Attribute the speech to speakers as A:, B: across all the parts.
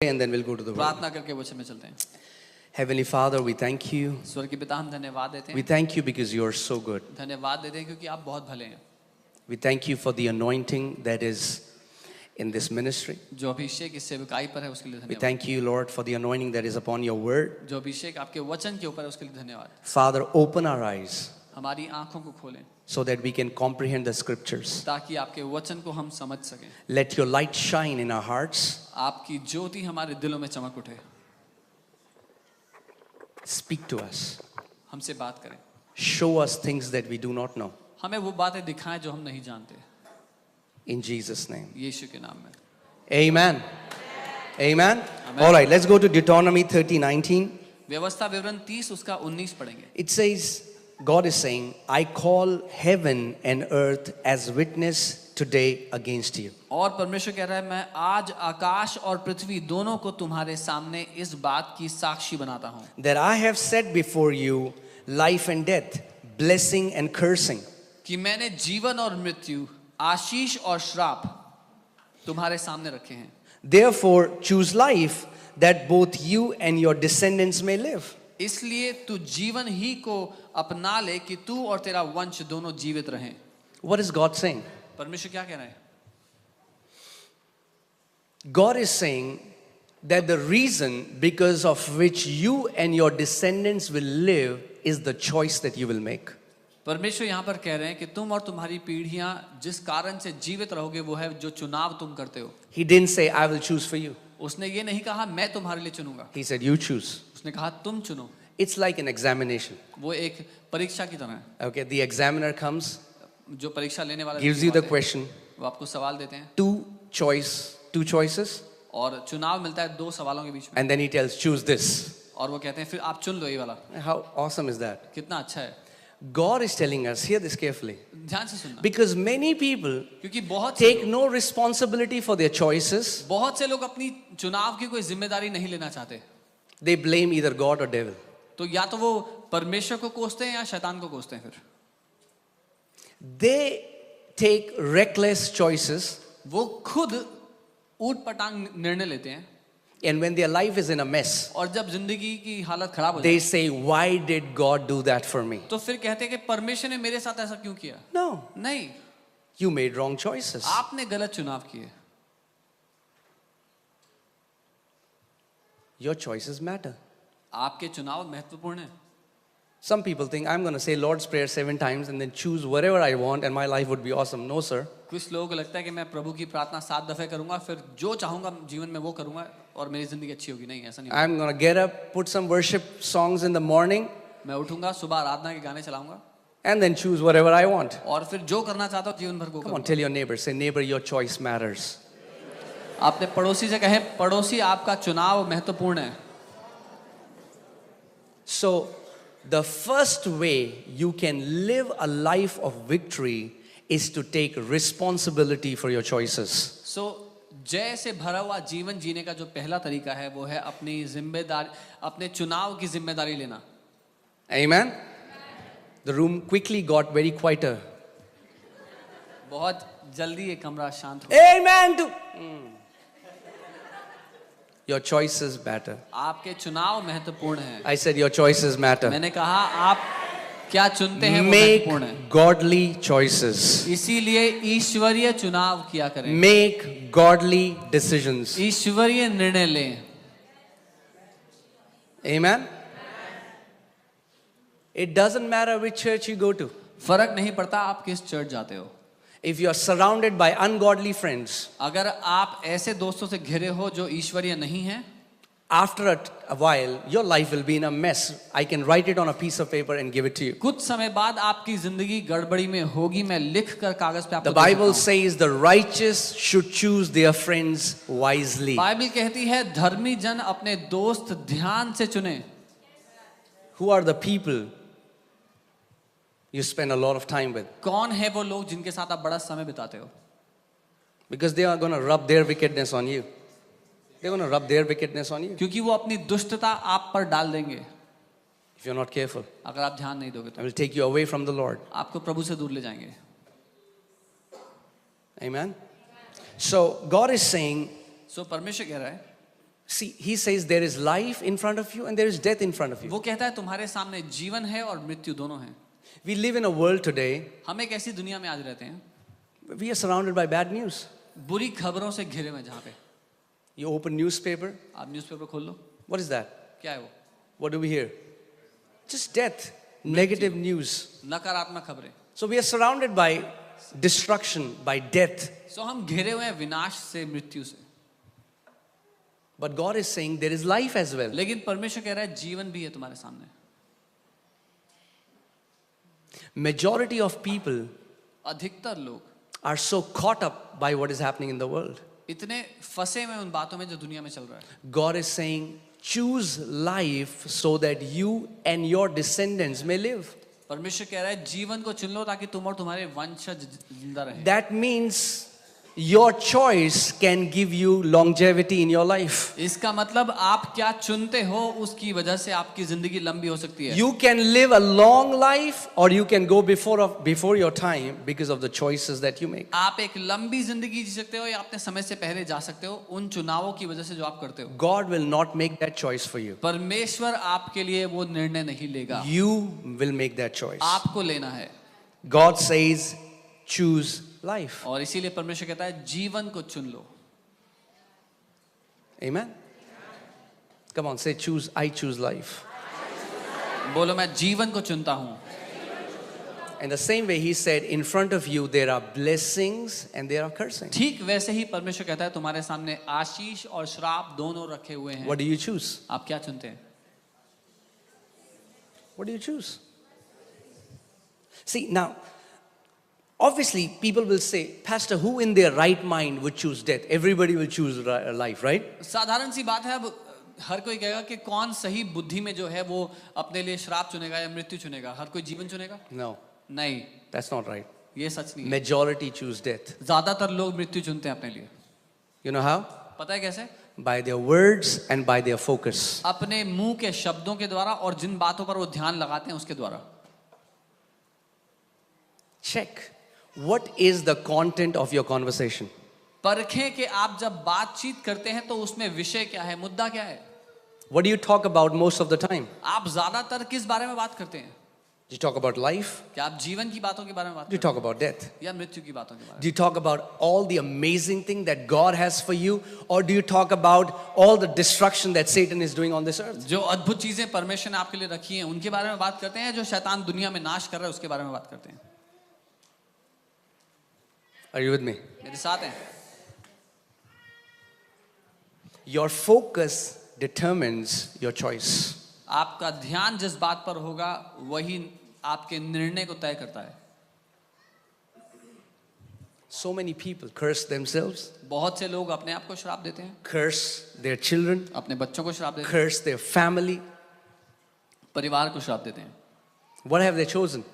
A: And then we'll go to the word.
B: प्रार्थना करके वचन में चलते हैं।
A: Heavenly Father, we thank you.
B: स्वर्गीय पिता, हम धन्यवाद देते
A: We
B: हैं।
A: thank you because you are so good.
B: धन्यवाद देते हैं क्योंकि आप बहुत भले हैं।
A: We thank you for the anointing that is in this ministry.
B: जो अभिषेक इस सेवकाई पर है उसके लिए
A: We
B: धन्यवाद।
A: thank you, Lord, for the anointing that is upon your word.
B: जो अभिषेक आपके वचन के ऊपर है उसके लिए धन्यवाद।
A: Father, open our eyes
B: हमारी आंखों को खोलें
A: so that we can comprehend the scriptures.
B: ताकि आपके वचन को हम समझ सकें।
A: Let your light shine in our hearts.
B: आपकी ज्योति हमारे दिलों में चमक उठे।
A: Speak to us.
B: हमसे बात करें।
A: Show us things that we do not know.
B: हमें वो बातें दिखाएं जो हम नहीं जानते।
A: In Jesus' name.
B: यीशु के नाम में।
A: Amen. Amen.
B: Amen.
A: All right, let's go to Deuteronomy 30:19.
B: व्यवस्था विवरण 30 उसका 19 पढ़ेंगे।
A: It says, God is saying, I call heaven and earth as witness today against you.
B: और परमेश्वर कह रहा है, मैं आज आकाश और पृथ्वी दोनों को तुम्हारे सामने इस बात की साक्षी बनाता हूँ
A: That I have set before you life and death, blessing and cursing.
B: कि मैंने जीवन और मृत्यु, आशीष और श्राप तुम्हारे सामने रखे हैं।
A: Therefore, choose life that both you and your descendants may live.
B: इसलिए तू जीवन ही को अपना ले कि तू और तेरा वंश दोनों जीवित रहें।
A: What is God saying?
B: परमेश्वर क्या कह रहे हैं?
A: God is saying that the reason because of which you and your descendants will live is the choice that you will make.
B: परमेश्वर यहाँ पर कह रहे हैं कि तुम और तुम्हारी पीढ़ियां जिस कारण से जीवित रहोगे वो है जो चुनाव तुम करते हो।
A: He didn't say, I will choose for you.
B: उसने ये नहीं कहा मैं तुम्हारे लिए चुनूंगा।
A: He said, you choose.
B: उसने कहा तुम चुनो।
A: It's like an examination.
B: वो एक परीक्षा की तरह है।
A: Okay, the examiner comes,
B: जो परीक्षा लेने वाला
A: gives you the question,
B: वो आपको सवाल देते हैं
A: two choices,
B: और चुनाव मिलता है दो सवालों के बीच में
A: and then he tells, choose this.
B: और वो कहते हैं फिर आप चुन लो ये वाला।
A: How awesome is that?
B: कितना अच्छा है।
A: God is telling us, hear this carefully,
B: ध्यान से सुनना।
A: because many people
B: क्योंकि बहुत से
A: take
B: लोग,
A: no responsibility for their choices.
B: बहुत से लोग अपनी चुनाव की कोई जिम्मेदारी नहीं लेना चाहते।
A: They blame either God or devil.
B: तो या तो वो परमेश्वर को कोसते हैं या शैतान को कोसते हैं। फिर
A: They take reckless choices,
B: वो खुद ऊट पटांग निर्णय लेते हैं
A: and when their life is in a mess,
B: और जब जिंदगी की हालत खराब हो
A: they
B: जाए
A: say, why did God do that for me?
B: तो फिर कहते हैं कि परमेश्वर ने मेरे साथ ऐसा क्यों किया?
A: No,
B: नहीं,
A: you made wrong choices.
B: आपने गलत चुनाव किए।
A: Your choices matter.
B: आपके चुनाव महत्वपूर्ण है।
A: Some people think I'm going to say Lord's Prayer 7 times and then choose whatever I want and my life would be awesome. No, sir.
B: कुछ लोगों को लगता है कि मैं प्रभु की प्रार्थना 7 दफे करूंगा फिर जो चाहूंगा जीवन में वो करूंगा और मेरी जिंदगी अच्छी होगी। नहीं, ऐसा नहीं होगा।
A: I'm going to get up, put some worship songs in the morning
B: मैं उठूंगा, सुबह आराधना के गाने चलाऊंगा
A: and then choose whatever I want.
B: और फिर जो करना चाहता हूँ जीवन भर को
A: Come on,
B: करूंगा।
A: tell your neighbor, say, neighbor, your choice matters.
B: आपने पड़ोसी से कहे, पड़ोसी आपका चुनाव महत्वपूर्ण है।
A: So, the first way you can live a life of victory is to take responsibility for your choices.
B: सो जय से भरा हुआ जीवन जीने का जो पहला तरीका है वो है अपनी जिम्मेदारी, अपने चुनाव की जिम्मेदारी लेना।
A: Amen? The room quickly got very quieter.
B: बहुत जल्दी ये कमरा शांत हो।
A: Amen to your choices matter.
B: आपके चुनाव महत्वपूर्ण है।
A: I said your choices matter.
B: मैंने कहा आप क्या चुनते हैं वो महत्वपूर्ण है।
A: Make godly choices.
B: इसीलिए ईश्वरीय चुनाव किया करें।
A: Make godly decisions.
B: ईश्वरीय निर्णय लें।
A: Amen? It doesn't matter which church you go to.
B: फर्क नहीं पड़ता आप किस चर्च जाते हो।
A: If you are surrounded by ungodly friends,
B: अगर आप ऐसे दोस्तों से घिरे हो जो ईश्वरीय नहीं हैं,
A: after a while, your life will be in a mess. I can write it on a piece of paper and give it to you.
B: कुछ समय बाद आपकी जिंदगी गड़बड़ी में होगी। मैं लिख कर कागज पे आपको
A: The Bible says the righteous should choose their friends wisely.
B: Bible कहती है धर्मी जन अपने दोस्त ध्यान से चुने।
A: Who are the people you spend a lot of time with?
B: कौन है वो लोग जिनके साथ आप बड़ा समय बिताते हो?
A: Because they are going to rub their wickedness on you. They're going to rub their wickedness on you
B: क्योंकि वो अपनी दुष्टता आप पर डाल देंगे
A: if you're not careful.
B: अगर आप ध्यान नहीं दोगे
A: I
B: तो।
A: will take you away from the Lord.
B: आपको प्रभु से दूर ले जाएंगे।
A: Amen? So God is saying,
B: सो परमेश्वर कह रहा है
A: See, he says there is life in front of you and there is death in front of you.
B: वो कहता है तुम्हारे सामने जीवन है और मृत्यु दोनों है।
A: We live in a world today,
B: हम एक ऐसी दुनिया में आज रहते हैं,
A: we are surrounded by bad news.
B: बुरी खबरों से घिरे हुए, जहाँ पे
A: You open newspaper,
B: आप न्यूज़पेपर खोल लो,
A: what is that?
B: क्या है वो?
A: What do we hear? Just death, negative news.
B: नकारात्मक खबरें।
A: So we are surrounded by destruction, by death.
B: सो हम घिरे हुए हैं विनाश से, मृत्यु से।
A: But God is saying there is life as well.
B: लेकिन परमेश्वर कह रहा है जीवन भी है तुम्हारे सामने।
A: Majority of people
B: अधिकतर लोग
A: are so caught up by what is happening in the world.
B: इतने फंसे हुए उन बातों में जो दुनिया में चल रहा है।
A: God is saying, choose life so that you and your descendants may live.
B: परमेश्वर कह रहा है जीवन को चुन लो ताकि तुम और तुम्हारे वंशज जिंदा रहें।
A: That means your choice can give you longevity in your life.
B: इसका मतलब आप क्या चुनते हो उसकी वजह से आपकी जिंदगी लंबी हो सकती है।
A: You can live a long life or you can go before your time because of the choices that you make.
B: आप एक लंबी जिंदगी जी सकते हो या अपने समय से पहले जा सकते हो उन चुनावों की वजह से जो आप करते हो।
A: God will not make that choice for you.
B: परमेश्वर आपके लिए वो निर्णय नहीं लेगा,
A: You will make that choice.
B: आपको लेना है।
A: God says, choose life.
B: और इसीलिए परमेश्वर कहता है जीवन को चुन लो।
A: Amen. Come on, say choose. I choose life.
B: बोलो मैं जीवन को चुनता हूँ।
A: In the same way, he said, in front of you there are blessings and there are cursings.
B: ठीक वैसे ही परमेश्वर कहता है तुम्हारे सामने आशीष और श्राप दोनों रखे हुए हैं।
A: What do you choose?
B: आप क्या चुनते हैं?
A: What do you choose? See, now, obviously, people will say, Pastor, who in their right mind would choose death? Everybody will choose life, right?
B: साधारण सी बात है, अब हर कोई कहेगा कि कौन सही बुद्धि में जो है वो अपने लिए श्राप चुनेगा या मृत्यु चुनेगा। हर कोई जीवन चुनेगा?
A: No,
B: नहीं,
A: that's not right.
B: ये सच नहीं है।
A: Majority choose death.
B: ज्यादातर लोग मृत्यु चुनते हैं अपने लिए।
A: You know how?
B: पता है कैसे?
A: By their words and by their focus.
B: अपने मुंह के शब्दों के द्वारा और जिन बातों पर वो ध्यान लगाते हैं उसके द्वारा।
A: Check. What is the content of your conversation?
B: परखें कि आप जब बातचीत करते हैं तो उसमें विषय क्या है, मुद्दा क्या है?
A: What do you talk about most of the time?
B: आप ज्यादातर किस बारे में बात करते हैं?
A: Do you talk about life?
B: क्या आप जीवन की बातों के बारे में बात
A: Do you
B: करते
A: talk about death?
B: हैं या मृत्यु की बातों के बारे में?
A: Do you talk about all the amazing thing that God has for you? Or do you talk about all the destruction that Satan is doing on this earth?
B: जो अद्भुत चीजें परमेश्वर ने आपके लिए रखी हैं उनके बारे में बात करते हैं, जो शैतान दुनिया में नाश कर रहा है उसके बारे में बात करते हैं।
A: Are you with me?
B: मेरे साथ हैं?
A: Your focus determines your choice.
B: आपका ध्यान जिस बात पर होगा वही आपके निर्णय को तय करता है।
A: So many people curse themselves,
B: बहुत से लोग अपने आप को श्राप देते हैं,
A: curse their children,
B: अपने बच्चों को श्राप देते हैं,
A: curse their family.
B: परिवार को श्राप देते हैं।
A: What have they chosen?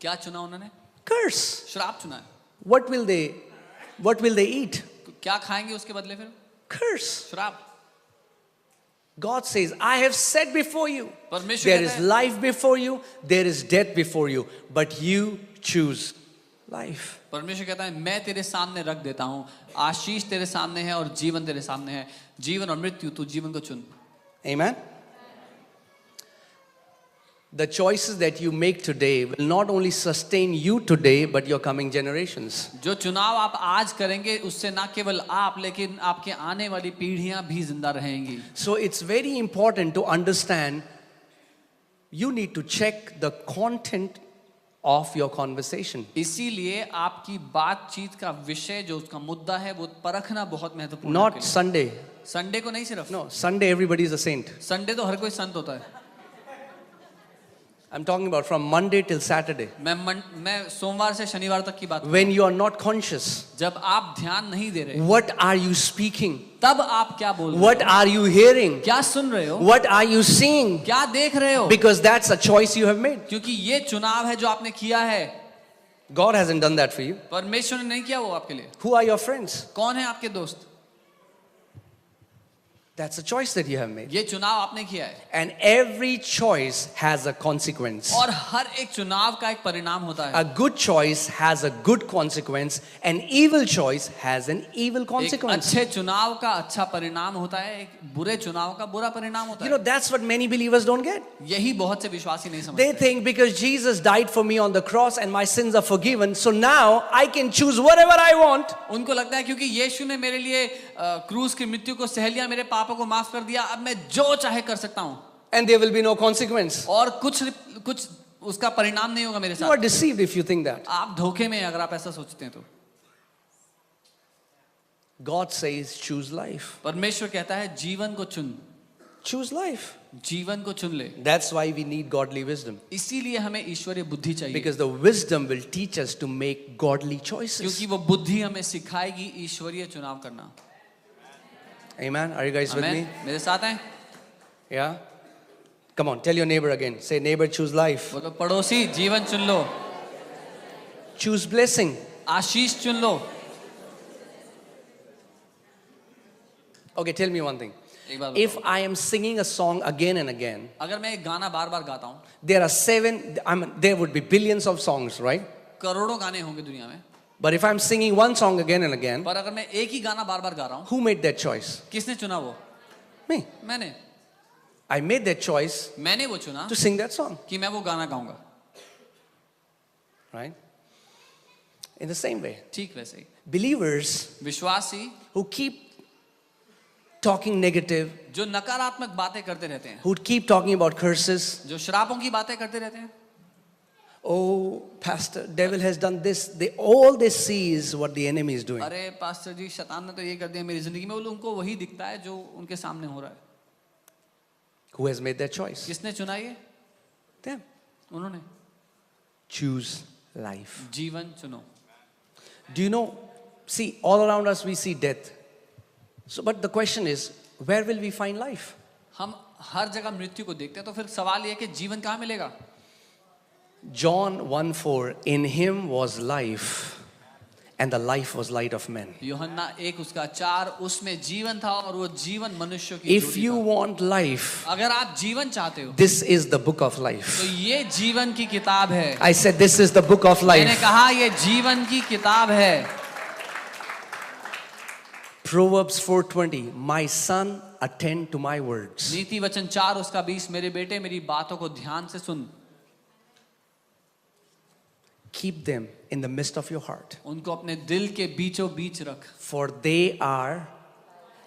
B: क्या चुना उन्होंने?
A: Curse.
B: श्राप चुना है।
A: What will they eat?
B: क्या खाएंगे उसके बदले फिर?
A: Curse.
B: श्राप।
A: God says, I have said before you,
B: परमेश्वर
A: there
B: कहता
A: is
B: है,
A: life before you, there is death before you, but you choose life.
B: परमेश्वर कहता है मैं तेरे सामने रख देता हूँ, आशीष तेरे सामने है और जीवन तेरे सामने है, जीवन और मृत्यु तू जीवन को चुन।
A: Amen? The choices that you make today will not only sustain you today, but your coming generations.
B: जो चुनाव आप आज करेंगे उससे ना केवल आप लेकिन आपके आने वाली पीढ़ियां भी जिंदा रहेंगी।
A: So it's very important to understand, you need to check the content of your conversation.
B: इसीलिए आपकी बातचीत का विषय जो उसका मुद्दा है वो परखना बहुत महत्वपूर्ण है।
A: Not Sunday.
B: संडे को नहीं सिर्फ,
A: No, Sunday everybody is a saint.
B: Sunday तो हर कोई संत होता है।
A: I'm talking about from Monday till Saturday.
B: मैं सोमवार से शनिवार तक की बात कर रहा
A: When you are not conscious,
B: हूं। जब आप ध्यान नहीं दे रहे
A: what are you speaking?
B: तब आप क्या बोल रहे
A: What
B: हो?
A: are you hearing?
B: क्या सुन रहे हो?
A: What are you seeing?
B: क्या देख रहे हो?
A: Because that's a choice you have made.
B: क्योंकि ये चुनाव है जो आपने किया है।
A: God hasn't done that for you.
B: परमेश्वर ने नहीं किया वो आपके लिए।
A: Who are your friends?
B: कौन है आपके दोस्त?
A: That's a choice that you have made.
B: ये चुनाव आपने किया है
A: And every choice has a consequence.
B: और हर एक चुनाव का एक परिणाम होता है.
A: A good choice has a good consequence. An evil choice has an evil
B: एक
A: consequence.
B: अच्छे चुनाव का अच्छा परिणाम होता है, एक बुरे चुनाव का बुरा परिणाम होता
A: You know,
B: है.
A: that's what many believers don't get.
B: यही बहुत से विश्वासी नहीं
A: They
B: समझते.
A: think because Jesus died for me on the cross and my sins are forgiven, so now I can choose whatever I want.
B: उनको लगता है क्योंकि यीशु ने मेरे लिए क्रूस की मृत्यु को सह लिया, मेरे पापों को माफ कर दिया, अब मैं जो चाहे कर सकता हूँ
A: And there will be no consequence.
B: और कुछ उसका परिणाम नहीं होगा मेरे
A: You are
B: साथ.
A: deceived if you think that.
B: आप धोखे में हैं अगर आप ऐसा सोचते हैं तो.
A: God says, choose life.
B: परमेश्वर कहता है जीवन को चुन,
A: Choose life.
B: जीवन को चुन ले.
A: That's why we need godly wisdom.
B: इसीलिए हमें ईश्वरीय बुद्धि चाहिए,
A: Because the wisdom will teach us to make godly choices.
B: क्योंकि वो बुद्धि हमें सिखाएगी ईश्वरीय चुनाव करना.
A: Amen. Are you guys with
B: amen.
A: me?
B: मेरे साथ हैं?
A: Yeah? Come on, tell your neighbor again. Say, neighbor, choose life.
B: बोलो पड़ोसी जीवन चुन लो,
A: Choose blessing.
B: आशीष चुन लो.
A: Okay, tell me one thing.
B: एक बार
A: If
B: बताओ,
A: I am singing a song again and again,
B: अगर मैं एक गाना बार बार गाता हूँ,
A: there are there would be billions of songs, right?
B: करोड़ों गाने होंगे दुनिया में,
A: But if I'm singing one song again and again,
B: पर अगर मैं एक ही गाना बार बार गा रहा हूँ,
A: who made that choice?
B: किसने चुना वो?
A: Me.
B: मैंने.
A: I made that choice
B: मैंने वो चुना
A: to sing that song,
B: कि मैं वो गाना गाऊंगा.
A: right? In the same way,
B: ठीक वैसे ही
A: believers
B: विश्वासी
A: who keep talking negative,
B: जो नकारात्मक बातें करते रहते हैं,
A: who keep talking about curses,
B: जो श्रापों की बातें करते रहते हैं,
A: oh, pastor, devil has done this. All they see is what the enemy is doing.
B: अरे पास्टर जी शैतान ने तो ये कर दिया मेरी जिंदगी में, वो उनको वही दिखता है जो उनके सामने हो रहा है.
A: Who has made that choice?
B: किसने चुना ये?
A: Them.
B: उन्होंने.
A: Choose life.
B: जीवन चुनो.
A: Do you know? See, all around us we see death. So, but the question is, where will we find life?
B: हम हर जगह मृत्यु को देखते हैं, तो फिर सवाल ये है कि जीवन कहाँ मिलेगा?
A: John 1:4, in him was life, and the life was light of men.
B: यूहन्ना 1:4, उसमें जीवन था और वो जीवन मनुष्यों की
A: If
B: ज्योति
A: you
B: था.
A: want life,
B: अगर आप जीवन चाहते हो,
A: this is the book of
B: तो
A: life.
B: ये जीवन की किताब है.
A: I said this is the book of
B: मैंने
A: life.
B: कहा ये जीवन की किताब है.
A: Proverbs 4:20, my son, attend to my words.
B: नीति वचन 4:20, मेरे बेटे मेरी बातों को ध्यान से सुन.
A: Keep them in the midst of your heart,
B: उनको अपने दिल के बीचों बीच रख,
A: for they are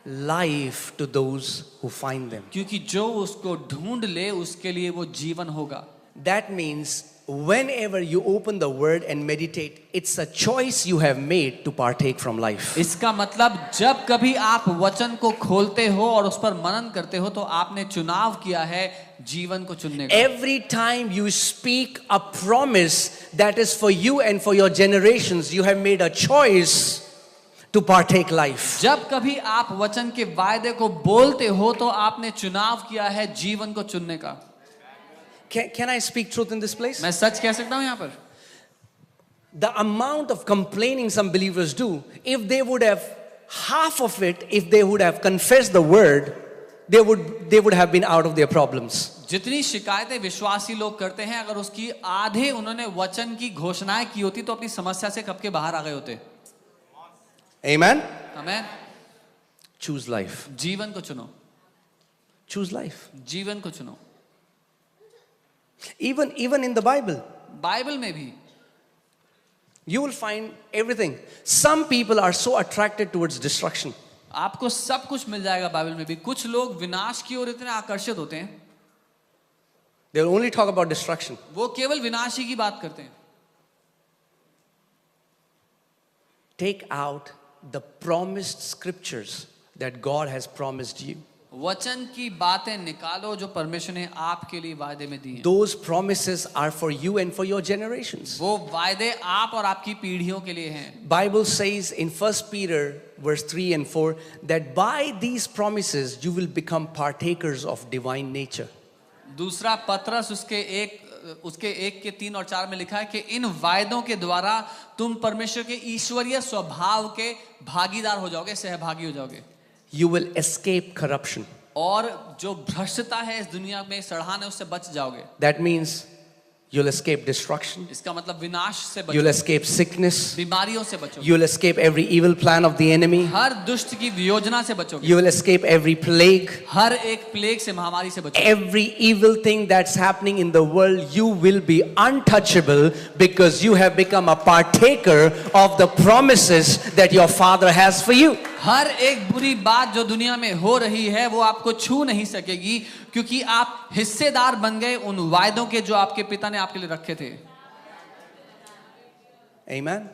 A: life to those who find them.
B: क्योंकि जो उसको ढूंढ ले उसके लिए वो जीवन होगा.
A: That means whenever you open the word and meditate, it's a choice you have made to partake from life.
B: इसका मतलब जब कभी आप वचन को खोलते हो और उस पर मनन करते हो तो आपने चुनाव किया है जीवन को चुनने का.
A: Every time you speak a promise that is for you and for your generations, you have made a choice to partake life.
B: जब कभी आप वचन के वायदे को बोलते हो तो आपने चुनाव किया है जीवन को चुनने का.
A: Can I speak truth in this place?
B: मैं सच कह सकता हूँ यहाँ पर.
A: The amount of complaining some believers do, if they would have half of it, if they would have confessed the word, they would have been out of their problems.
B: जितनी शिकायतें विश्वासी लोग करते हैं, अगर उसकी आधे उन्होंने वचन की घोषणाएं की होती तो अपनी समस्या से कब के बाहर आ गए होते.
A: Amen?
B: आमेन.
A: Choose life.
B: जीवन को चुनो.
A: Choose life.
B: जीवन को चुनो.
A: Even in the Bible,
B: Bible में भी
A: you will find everything. Some people are so attracted towards destruction.
B: आपको सब कुछ मिल जाएगा बाइबल में भी. कुछ लोग विनाश की ओर इतने आकर्षित होते हैं,
A: They will only talk about destruction.
B: वो केवल विनाश ही की बात करते हैं.
A: Take out the promised scriptures that God has promised you.
B: वचन की बातें निकालो जो परमेश्वर ने आपके लिए वायदे में दी हैं.
A: Those promises are for you and for your generations.
B: वो वायदे आप और आपकी पीढ़ियों के लिए हैं.
A: Bible says in 1 Peter verse 3 and 4 that by these promises you will become partakers of divine nature.
B: दूसरा पत्रस उसके 1 के 3 और 4 में लिखा है कि इन वायदों के द्वारा तुम परमेश्वर के ईश्वरीय स्वभाव के भागीदार हो जाओगे, सहभागी हो जाओगे.
A: You will escape corruption.
B: और जो भ्रष्टता है इस दुनिया में सड़ाने उससे बच जाओगे.
A: That means you'll escape destruction.
B: इसका मतलब विनाश से
A: You'll
B: बचोगे,
A: escape sickness.
B: बीमारियों से बचोगे,
A: You'll escape every evil plan of the enemy.
B: हर दुष्ट की योजना से बचोगे,
A: You will escape every plague.
B: हर एक प्लेग से, महामारी से बचोगे.
A: Every evil thing that's happening in the world, you will be untouchable because you have become a partaker of the promises that your Father has for you.
B: हर एक बुरी बात जो दुनिया में हो रही है वो आपको छू नहीं सकेगी, क्योंकि आप हिस्सेदार बन गए उन वायदों के जो आपके पिता ने आपके लिए रखे थे.
A: Amen.